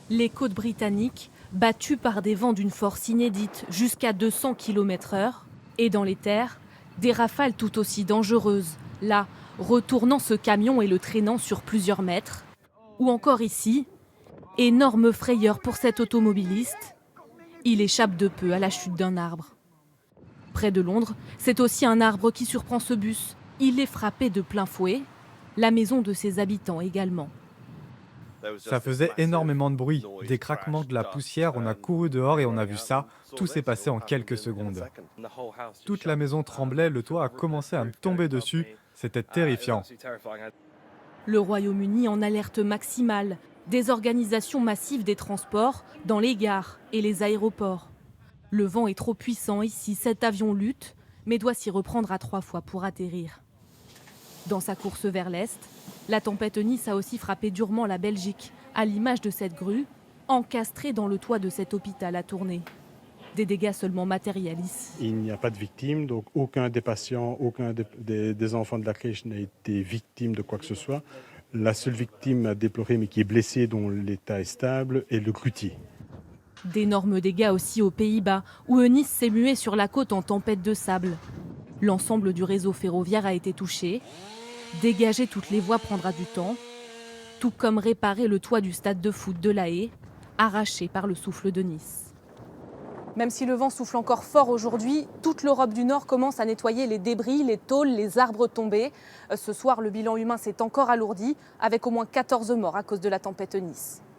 Les côtes britanniques, battues par des vents d'une force inédite jusqu'à 200 km/h, et dans les terres, des rafales tout aussi dangereuses, là, retournant ce camion et le traînant sur plusieurs mètres. Ou encore ici, énorme frayeur pour cet automobiliste. Il échappe de peu à la chute d'un arbre. Près de Londres, c'est aussi un arbre qui surprend ce bus. Il est frappé de plein fouet, la maison de ses habitants également. Ça faisait énormément de bruit, des craquements, de la poussière, on a couru dehors et on a vu ça, tout s'est passé en quelques secondes. Toute la maison tremblait, le toit a commencé à me tomber dessus, c'était terrifiant. Le Royaume-Uni en alerte maximale, désorganisation massive des transports dans les gares et les aéroports. Le vent est trop puissant ici, cet avion lutte, mais doit s'y reprendre à 3 fois pour atterrir. Dans sa course vers l'Est, la tempête Eunice a aussi frappé durement la Belgique, à l'image de cette grue, encastrée dans le toit de cet hôpital à Tournai. Des dégâts seulement matériels ici. Il n'y a pas de victimes, donc aucun des patients, aucun des enfants de la crèche n'a été victime de quoi que ce soit. La seule victime à déplorer, mais qui est blessée, dont l'état est stable, est le grutier. D'énormes dégâts aussi aux Pays-Bas, où Eunice s'est muée sur la côte en tempête de sable. L'ensemble du réseau ferroviaire a été touché. Dégager toutes les voies prendra du temps, tout comme réparer le toit du stade de foot de La Haye, arraché par le souffle de Nice. Même si le vent souffle encore fort aujourd'hui, toute l'Europe du Nord commence à nettoyer les débris, les tôles, les arbres tombés. Ce soir, le bilan humain s'est encore alourdi, avec au moins 14 morts à cause de la tempête Eunice.